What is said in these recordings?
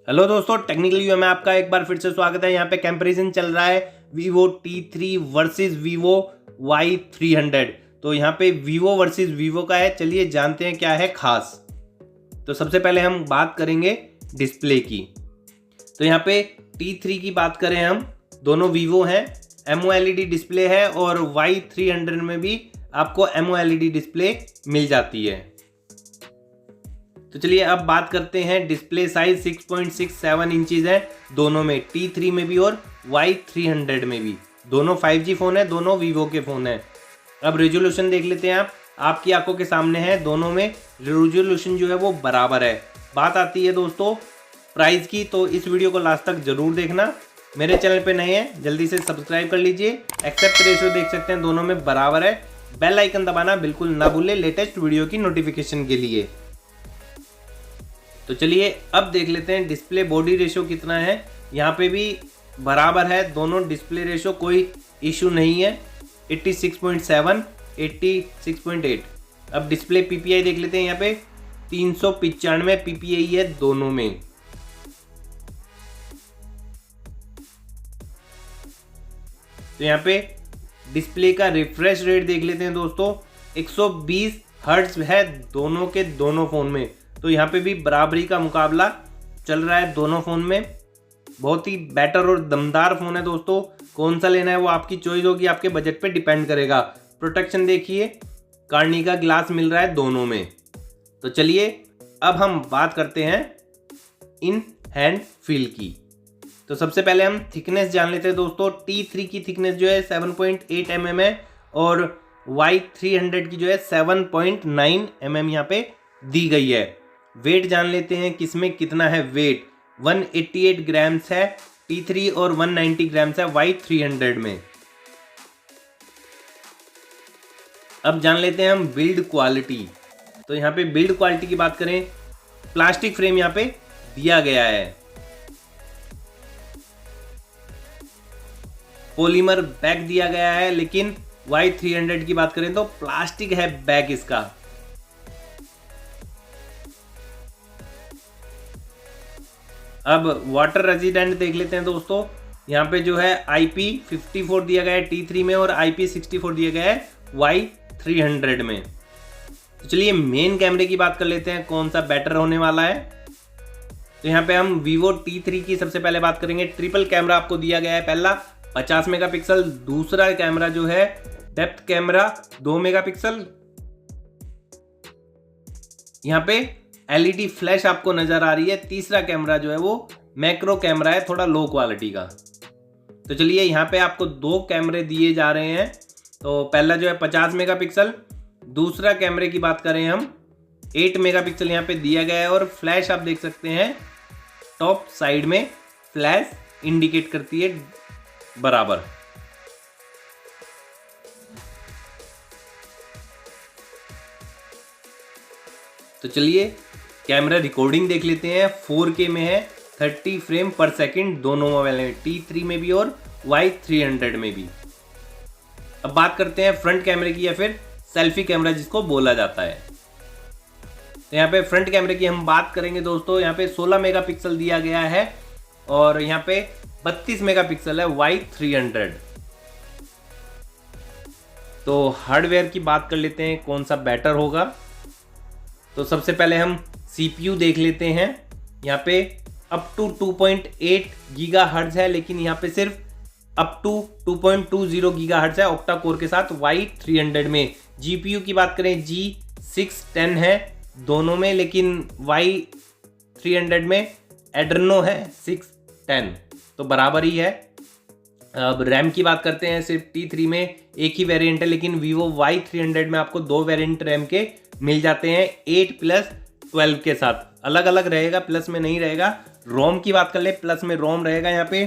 Hello दोस्तों, technical view में आपका एक बार फिर से स्वागत है। यहाँ पे कंपैरिजन चल रहा है Vivo T3 versus Vivo Y300। तो यहाँ पे Vivo वर्सेस Vivo का है। चलिए जानते हैं क्या है खास। तो सबसे पहले हम बात करेंगे डिस्प्ले की। तो यहाँ पे T3 की बात करें हम, दोनों Vivo हैं, AMOLED डिस्प्ले है और Y300 में भी आपको AMOLED डिस्प्ले मिल जाती है। तो चलिए अब बात करते हैं डिस्प्ले साइज 6.67 इंचज़ है दोनों में, T3 में भी और Y300 में भी। दोनों 5G फ़ोन है, दोनों Vivo के फ़ोन है। अब रेजोल्यूशन देख लेते हैं आप, आपकी आंखों के सामने है, दोनों में रेजोल्यूशन जो है वो बराबर है। बात आती है दोस्तों प्राइस की, तो इस वीडियो को लास्ट तक जरूर देखना। मेरे चैनल पे नए हैं जल्दी से सब्सक्राइब कर लीजिए। एक्सेप्ट रेशियो देख सकते हैं दोनों में बराबर है। बेल आइकन दबाना बिल्कुल ना भूलें लेटेस्ट वीडियो की नोटिफिकेशन के लिए। तो चलिए अब देख लेते हैं डिस्प्ले बॉडी रेशियो कितना है। यहाँ पे भी बराबर है दोनों डिस्प्ले रेशियो, कोई इशू नहीं है। 86.7, 86.8। अब डिस्प्ले PPI देख लेते हैं। यहाँ पे 395 PPI है दोनों में। तो यहाँ पे डिस्प्ले का रिफ्रेश रेट देख लेते हैं दोस्तों, 120 हर्ट्ज है दोनों के दोनों फ़ोन में। तो यहाँ पे भी बराबरी का मुकाबला चल रहा है दोनों फ़ोन में। बहुत ही बेटर और दमदार फ़ोन है दोस्तों। कौन सा लेना है वो आपकी चॉइस होगी, आपके बजट पे डिपेंड करेगा। प्रोटेक्शन देखिए, कार्नी का ग्लास मिल रहा है दोनों में। तो चलिए अब हम बात करते हैं इन हैंड फील की। तो सबसे पहले हम थिकनेस जान लेते हैं दोस्तों। T3 की थिकनेस जो है 7.8 mm है और Y300 की जो है 7.9 mm यहाँ पे दी गई है। वेट जान लेते हैं किसमें कितना है वेट। 188 ग्राम्स है T3 और 190 ग्राम्स है Y300 में। अब जान लेते हैं हम बिल्ड क्वालिटी। तो यहाँ पे बिल्ड क्वालिटी की बात करें, प्लास्टिक फ्रेम यहाँ पे दिया गया है, पॉलीमर बैक दिया गया है। लेकिन Y300 की बात करें तो प्लास्टिक है बैक इसका। अब वाटर रेजिडेंट देख लेते हैं दोस्तों। यहाँ पे जो है IP54 दिया गया है T3 में और IP64 दिया गया है Y300 में। तो चलिए मेन कैमरे की बात कर लेते हैं, कौन सा बेटर होने वाला है। तो यहाँ पे हम Vivo T3 की सबसे पहले बात करेंगे। ट्रिपल कैमरा आपको दिया गया है, पहला 50 मेगापिक्सल, दूसरा कैमरा जो है डेप्थ कैमरा 2 मेगापिक्सल। यहाँ पे LED फ्लैश आपको नजर आ रही है। तीसरा कैमरा जो है वो मैक्रो कैमरा है, थोड़ा लो क्वालिटी का। तो चलिए यहाँ पे आपको दो कैमरे दिए जा रहे हैं। तो पहला जो है 50 मेगापिक्सल, दूसरा कैमरे की बात करें हम 8 मेगापिक्सल यहाँ पे दिया गया है। और फ्लैश आप देख सकते हैं टॉप साइड में फ्लैश इंडिकेट करती है बराबर। तो चलिए कैमरा रिकॉर्डिंग देख लेते हैं। 4K में है, 30 फ्रेम पर सेकंड दोनों मोबाइल में, T3 में भी और Y300 में भी। अब बात करते हैं फ्रंट कैमरे की, या फिर सेल्फी कैमरा जिसको बोला जाता है। तो यहाँ पे फ्रंट कैमरे की हम बात करेंगे दोस्तों। यहाँ पे 16 मेगापिक्सल दिया गया है और यहाँ पे 32 मेगापिक्सल है Y300। तो हार्डवेयर की बात कर लेते हैं कौन सा बेटर होगा। तो सबसे पहले हम CPU देख लेते हैं। यहाँ पे अप टू 2.8 गीगाहर्ट्ज है, लेकिन यहाँ पे सिर्फ अप टू 2.20 गीगाहर्ट्ज है ऑक्टा कोर के साथ Y300 में। GPU की बात करें G610 है दोनों में, लेकिन Y300 में एड्रेनो है 610, तो बराबर ही है। अब रैम की बात करते हैं, सिर्फ T3 में एक ही वेरिएंट है, लेकिन Vivo Y300 में आपको दो वेरिएंट रैम के मिल जाते हैं 8+12 के साथ। अलग अलग रहेगा, प्लस में नहीं रहेगा। रोम की बात कर ले, प्लस में रोम रहेगा। यहाँ पे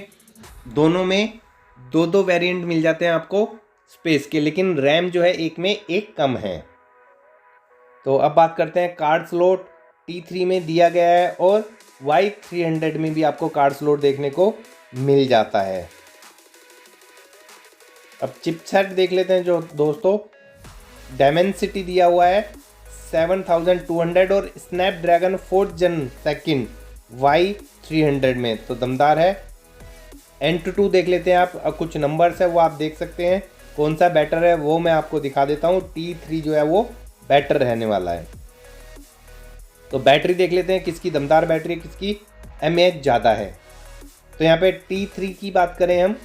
दोनों में दो दो वेरिएंट मिल जाते हैं आपको स्पेस के, लेकिन रैम जो है एक में एक कम है। तो अब बात करते हैं कार्ड स्लॉट। T3 में दिया गया है और Y300 में भी आपको कार्ड स्लॉट देखने को मिल जाता है। अब चिपसेट देख लेते हैं जो दोस्तों। डायमेंसिटी दिया हुआ है 7200 और स्नैपड्रैगन 4th Gen Y300 में, तो दमदार है। Antutu देख लेते हैं आप, कुछ नंबर्स है वो आप देख सकते हैं, कौन सा बेटर है वो मैं आपको दिखा देता हूँ। T3 जो है वो बेटर रहने वाला है। तो बैटरी देख लेते हैं किसकी दमदार बैटरी है, किसकी mAh ज़्यादा है। तो यहाँ पे T3 की बात करें हम,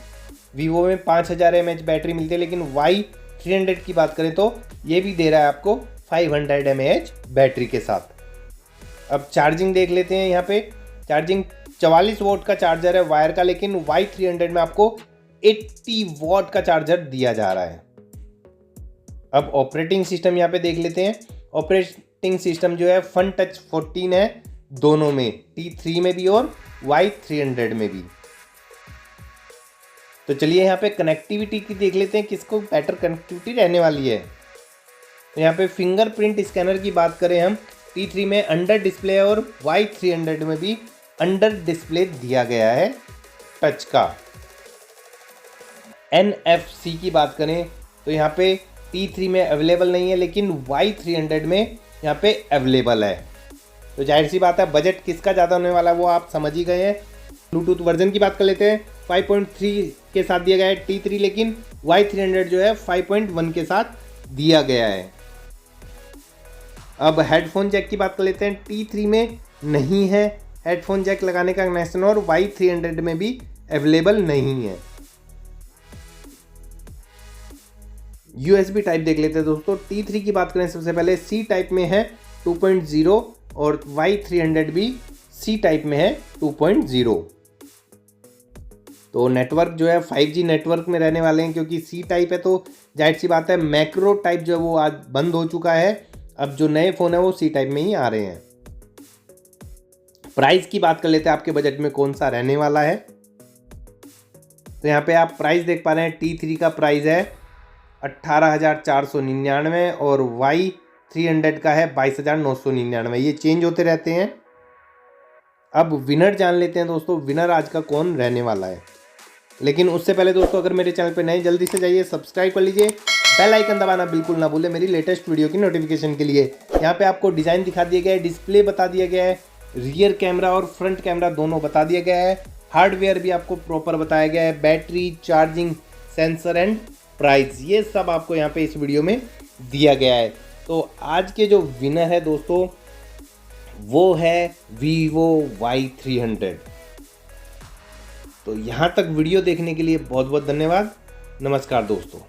वीवो में 5000 mAh बैटरी मिलती है, लेकिन Y300 की बात करें तो ये भी दे रहा है आपको 500 mAh बैटरी के साथ। अब चार्जिंग देख लेते हैं, यहाँ पे चार्जिंग 44 वोट का चार्जर है वायर का, लेकिन Y300 में आपको 80 वॉट का चार्जर दिया जा रहा है। अब ऑपरेटिंग सिस्टम यहाँ पे देख लेते हैं। ऑपरेटिंग सिस्टम जो है फन टच 14 है दोनों में, T3 में भी और Y300 में भी। तो चलिए यहाँ पे कनेक्टिविटी की देख लेते हैं, किसको बेटर कनेक्टिविटी रहने वाली है। तो यहाँ पे फिंगरप्रिंट स्कैनर की बात करें हम, T3 में अंडर डिस्प्ले है और Y300 में भी अंडर डिस्प्ले दिया गया है टच का। NFC की बात करें तो यहाँ पे T3 में अवेलेबल नहीं है, लेकिन Y300 में यहाँ पे अवेलेबल है। तो जाहिर सी बात है बजट किसका ज़्यादा होने वाला है वो आप समझ ही गए हैं। ब्लूटूथ वर्जन की बात कर लेते हैं, 5.3 के साथ दिया गया है T3, लेकिन Y300 जो है 5.1 के साथ दिया गया है। अब हेडफोन जैक की बात कर लेते हैं, T3 में नहीं है हेडफोन जैक लगाने का कनेक्शन और Y300 में भी अवेलेबल नहीं है। USB टाइप देख लेते हैं दोस्तों, T3 की बात करें सबसे पहले C टाइप में है 2.0 और Y300 भी C टाइप में है 2.0। तो नेटवर्क जो है 5G नेटवर्क में रहने वाले हैं, क्योंकि C टाइप है तो जाहिर सी बात है मैक्रो टाइप जो है वो आज बंद हो चुका है। अब जो नए फ़ोन है वो C टाइप में ही आ रहे हैं। प्राइस की बात कर लेते हैं, आपके बजट में कौन सा रहने वाला है। तो यहाँ पे आप प्राइस देख पा रहे हैं, T3 का प्राइस है 18,499 और Y300 का है 22,999। ये चेंज होते रहते हैं। अब विनर जान लेते हैं दोस्तों, विनर आज का कौन रहने वाला है। लेकिन उससे पहले दोस्तों अगर मेरे चैनल पे नए, जल्दी से जाइए सब्सक्राइब कर लीजिए, बेल आइकन दबाना बिल्कुल ना भूलें मेरी लेटेस्ट वीडियो की नोटिफिकेशन के लिए। यहाँ पे आपको डिज़ाइन दिखा दिया गया है, डिस्प्ले बता दिया गया है, रियर कैमरा और फ्रंट कैमरा दोनों बता दिया गया है, हार्डवेयर भी आपको प्रॉपर बताया गया है, battery, charging, sensor and price, ये सब आपको यहाँ पे इस वीडियो में दिया गया है। तो आज के जो विनर है दोस्तों वो है वीवो Y300। तो यहाँ तक वीडियो देखने के लिए बहुत बहुत धन्यवाद। नमस्कार दोस्तों।